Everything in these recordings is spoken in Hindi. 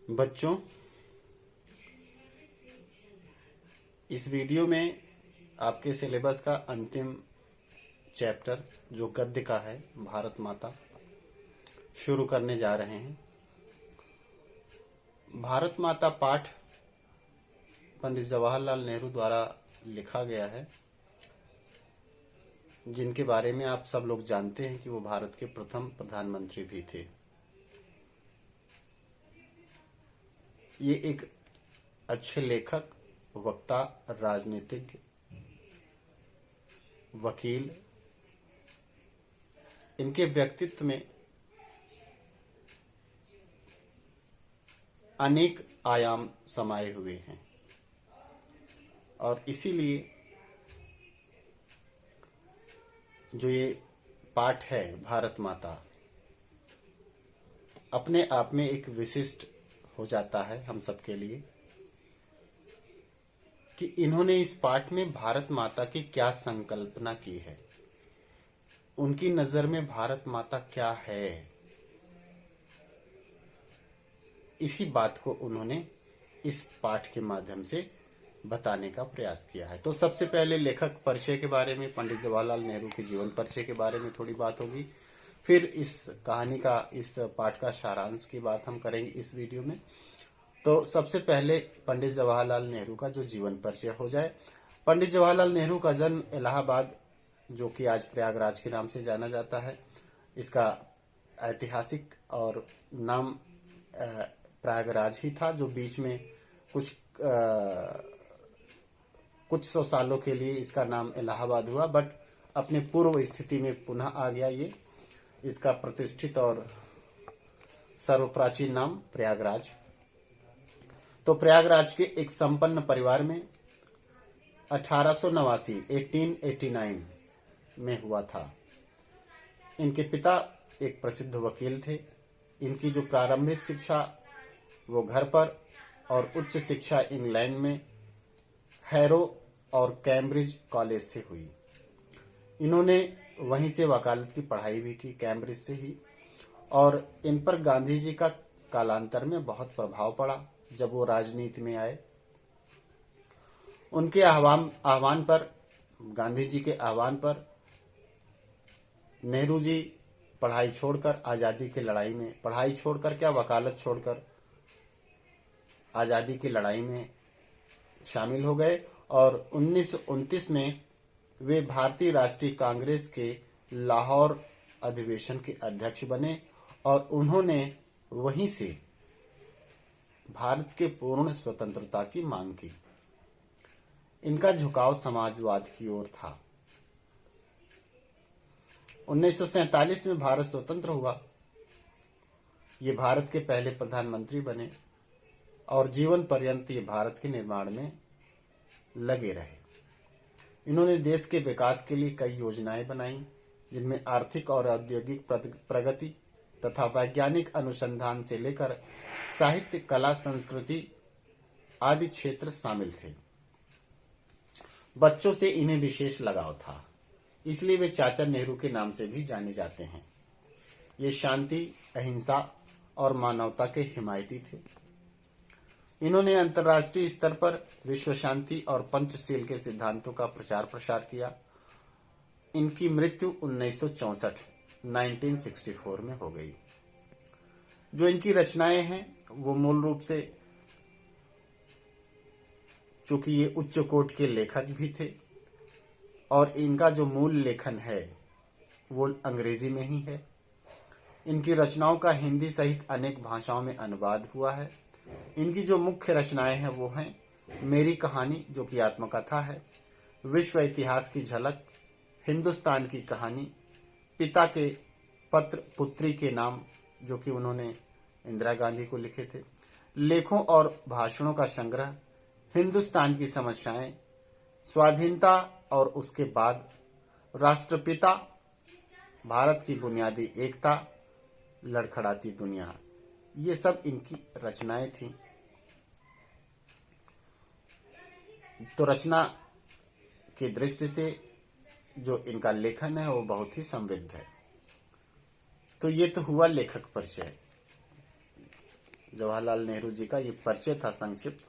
बच्चों, इस वीडियो में आपके सिलेबस का अंतिम चैप्टर जो गद्य का है, भारत माता, शुरू करने जा रहे हैं। भारत माता पाठ पंडित जवाहरलाल नेहरू द्वारा लिखा गया है, जिनके बारे में आप सब लोग जानते हैं कि वो भारत के प्रथम प्रधानमंत्री भी थे। ये एक अच्छे लेखक, वक्ता, राजनीतिज्ञ, वकील, इनके व्यक्तित्व में अनेक आयाम समाये हुए हैं और इसीलिए जो ये पाठ है भारत माता अपने आप में एक विशिष्ट हो जाता है हम सबके लिए कि इन्होंने इस पाठ में भारत माता की क्या संकल्पना की है, उनकी नजर में भारत माता क्या है, इसी बात को उन्होंने इस पाठ के माध्यम से बताने का प्रयास किया है। तो सबसे पहले लेखक परिचय के बारे में, पंडित जवाहरलाल नेहरू के जीवन परिचय के बारे में थोड़ी बात होगी। फिर इस कहानी का, इस पाठ का सारांश की बात हम करेंगे इस वीडियो में। तो सबसे पहले पंडित जवाहरलाल नेहरू का जो जीवन परिचय हो जाए। पंडित जवाहरलाल नेहरू का जन्म इलाहाबाद, जो कि आज प्रयागराज के नाम से जाना जाता है, इसका ऐतिहासिक और नाम प्रयागराज ही था, जो बीच में कुछ सौ सालों के लिए इसका नाम इलाहाबाद हुआ, बट अपने पूर्व स्थिति में पुनः आ गया। ये इसका प्रतिष्ठित और सर्वप्राचीन नाम प्रयागराज। तो प्रयागराज के एक संपन्न परिवार में 1889 में हुआ था। इनके पिता एक प्रसिद्ध वकील थे। इनकी जो प्रारंभिक शिक्षा वो घर पर और उच्च शिक्षा इंग्लैंड में हैरो और कैम्ब्रिज कॉलेज से हुई। इन्होंने वहीं से वकालत की पढ़ाई भी की, कैम्ब्रिज से ही। और इन पर गांधी जी का कालांतर में बहुत प्रभाव पड़ा जब वो राजनीति में आए। उनके आह्वान पर, गांधी जी के आह्वान पर, नेहरू जी पढ़ाई छोड़कर आजादी की लड़ाई में, पढ़ाई छोड़कर क्या, वकालत छोड़कर आजादी की लड़ाई में शामिल हो गए और 1929 में वे भारतीय राष्ट्रीय कांग्रेस के लाहौर अधिवेशन के अध्यक्ष बने और उन्होंने वहीं से भारत के पूर्ण स्वतंत्रता की मांग की। इनका झुकाव समाजवाद की ओर था। 1947 में भारत स्वतंत्र हुआ। ये भारत के पहले प्रधानमंत्री बने और जीवन पर्यंत ये भारत के निर्माण में लगे रहे। इन्होंने देश के विकास के लिए कई योजनाएं बनाई, जिनमें आर्थिक और औद्योगिक प्रगति तथा वैज्ञानिक अनुसंधान से लेकर साहित्य, कला, संस्कृति आदि क्षेत्र शामिल थे। बच्चों से इन्हें विशेष लगाव था, इसलिए वे चाचा नेहरू के नाम से भी जाने जाते हैं। ये शांति, अहिंसा और मानवता के हिमायती थे। इन्होंने अंतर्राष्ट्रीय स्तर पर विश्व शांति और पंचशील के सिद्धांतों का प्रचार प्रसार किया। इनकी मृत्यु 1964 में हो गई। जो इनकी रचनाएं हैं वो मूल रूप से, चूंकि ये उच्च कोटि के लेखक भी थे और इनका जो मूल लेखन है वो अंग्रेजी में ही है। इनकी रचनाओं का हिंदी सहित अनेक भाषाओं में अनुवाद हुआ है। इनकी जो मुख्य रचनाएं हैं वो हैं मेरी कहानी, जो कि आत्मकथा है, विश्व इतिहास की झलक, हिंदुस्तान की कहानी, पिता के पत्र पुत्री के नाम, जो कि उन्होंने इंदिरा गांधी को लिखे थे, लेखों और भाषणों का संग्रह, हिंदुस्तान की समस्याएं, स्वाधीनता और उसके बाद, राष्ट्रपिता, भारत की बुनियादी एकता, लड़खड़ाती दुनिया, ये सब इनकी रचनाएं थी। तो रचना की दृष्टि से जो इनका लेखन है वो बहुत ही समृद्ध है। तो ये तो हुआ लेखक परिचय। जवाहरलाल नेहरू जी का ये परिचय था संक्षिप्त।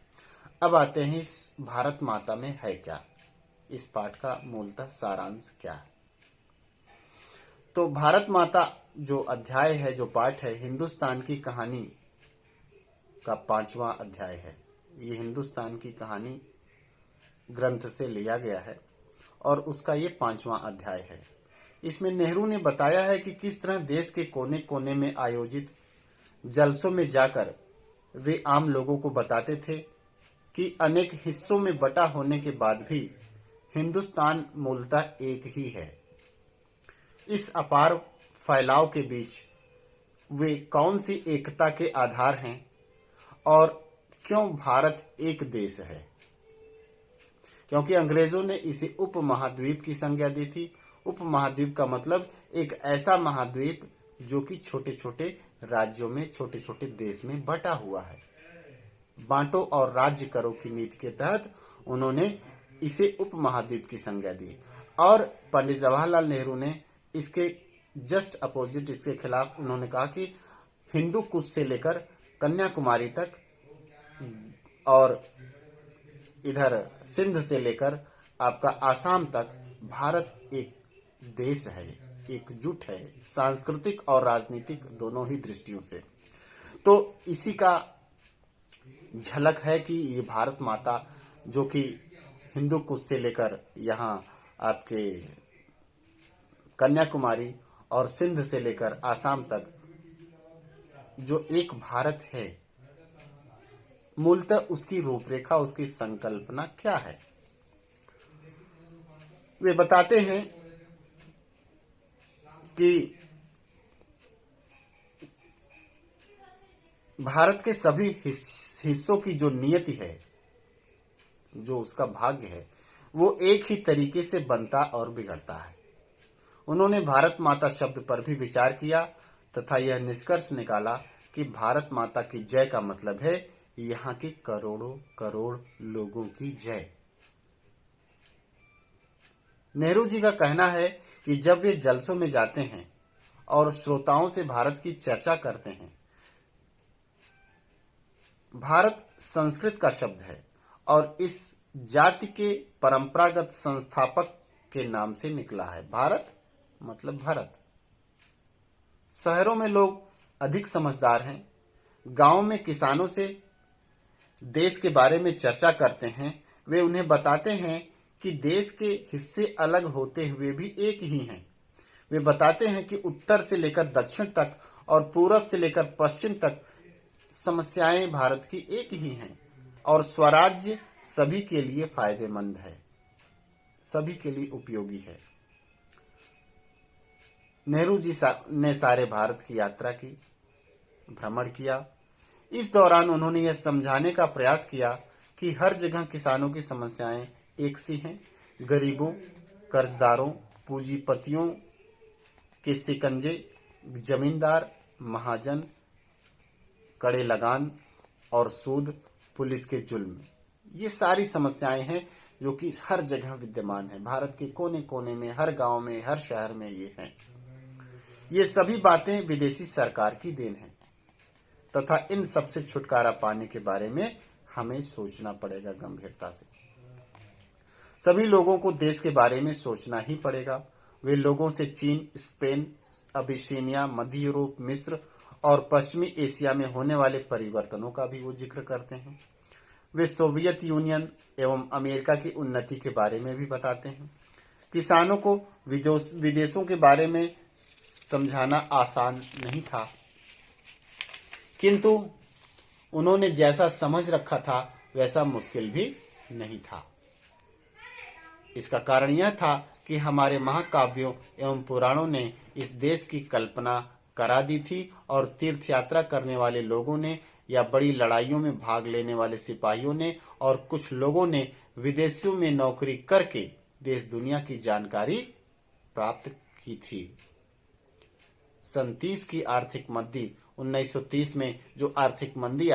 अब आते हैं इस भारत माता में है क्या, इस पाठ का मूलतः सारांश क्या है। तो भारत माता जो अध्याय है, जो पाठ है, हिंदुस्तान की कहानी का 5वां अध्याय है। ये हिंदुस्तान की कहानी ग्रंथ से लिया गया है और उसका ये 5वां अध्याय है। इसमें नेहरू ने बताया है कि किस तरह देश के कोने कोने में आयोजित जलसों में जाकर वे आम लोगों को बताते थे कि अनेक हिस्सों में बटा होने के बाद भी हिंदुस्तान मूलतः एक ही है। इस अपार फैलाव के बीच वे कौन सी एकता के आधार हैं और क्यों भारत एक देश है। क्योंकि अंग्रेजों ने इसे उपमहाद्वीप की संज्ञा दी थी। उपमहाद्वीप का मतलब एक ऐसा महाद्वीप जो कि छोटे छोटे राज्यों में, छोटे छोटे देश में बटा हुआ है। बांटो और राज्य करो की नीति के तहत उन्होंने इसे उपमहाद्वीप की संज्ञा दी और पंडित जवाहरलाल नेहरू ने इसके जस्ट अपोजिट, इसके खिलाफ उन्होंने कहा कि हिंदू कुश से लेकर कन्याकुमारी तक और इधर सिंध से लेकर आपका आसाम तक भारत एक देश है, एकजुट है, सांस्कृतिक और राजनीतिक दोनों ही दृष्टियों से। तो इसी का झलक है कि ये भारत माता जो कि हिंदू कुश से लेकर यहाँ आपके कन्याकुमारी और सिंध से लेकर आसाम तक जो एक भारत है, मूलतः उसकी रूपरेखा, उसकी संकल्पना क्या है। वे बताते हैं कि भारत के सभी हिस्सों की जो नियति है, जो उसका भाग्य है, वो एक ही तरीके से बनता और बिगड़ता है। उन्होंने भारत माता शब्द पर भी विचार किया तथा यह निष्कर्ष निकाला कि भारत माता की जय का मतलब है यहाँ के करोड़ों करोड़ लोगों की जय। नेहरू जी का कहना है कि जब वे जलसों में जाते हैं और श्रोताओं से भारत की चर्चा करते हैं, भारत संस्कृत का शब्द है और इस जाति के परंपरागत संस्थापक के नाम से निकला है। भारत मतलब भारत। शहरों में लोग अधिक समझदार हैं। गांव में किसानों से देश के बारे में चर्चा करते हैं। वे उन्हें बताते हैं कि देश के हिस्से अलग होते हुए भी एक ही हैं। वे बताते हैं कि उत्तर से लेकर दक्षिण तक और पूरब से लेकर पश्चिम तक समस्याएं भारत की एक ही हैं और स्वराज्य सभी के लिए फायदेमंद है, सभी के लिए उपयोगी है। नेहरू जी ने सारे भारत की यात्रा की, भ्रमण किया। इस दौरान उन्होंने यह समझाने का प्रयास किया कि हर जगह किसानों की समस्याएं एक सी हैं। गरीबों, कर्जदारों, पूंजीपतियों के शिकंजे, जमींदार, महाजन, कड़े लगान और सूद, पुलिस के जुल्म, ये सारी समस्याएं हैं जो कि हर जगह विद्यमान है। भारत के कोने कोने में, हर गांव में, हर शहर में ये हैं। ये सभी बातें विदेशी सरकार की देन है तथा इन सबसे छुटकारा पाने के बारे में हमें सोचना पड़ेगा गंभीरता से। सभी लोगों को देश के बारे में सोचना ही पड़ेगा। वे लोगों से चीन, स्पेन, अबिसीनिया, मध्य यूरोप, मिस्र और पश्चिमी एशिया में होने वाले परिवर्तनों का भी वो जिक्र करते हैं। वे सोवियत यूनियन एवं अमेरिका की उन्नति के बारे में भी बताते हैं। किसानों को विदेशों के बारे में समझाना आसान नहीं था, किंतु उन्होंने जैसा समझ रखा था वैसा मुश्किल भी नहीं था। इसका कारण यह था कि हमारे महाकाव्यों एवं पुराणों ने इस देश की कल्पना करा दी थी और तीर्थ यात्रा करने वाले लोगों ने या बड़ी लड़ाइयों में भाग लेने वाले सिपाहियों ने और कुछ लोगों ने विदेशों में नौकरी करके देश दुनिया की जानकारी प्राप्त की थी। सन 30 की आर्थिक मंदी, 1930 में जो आर्थिक मंदी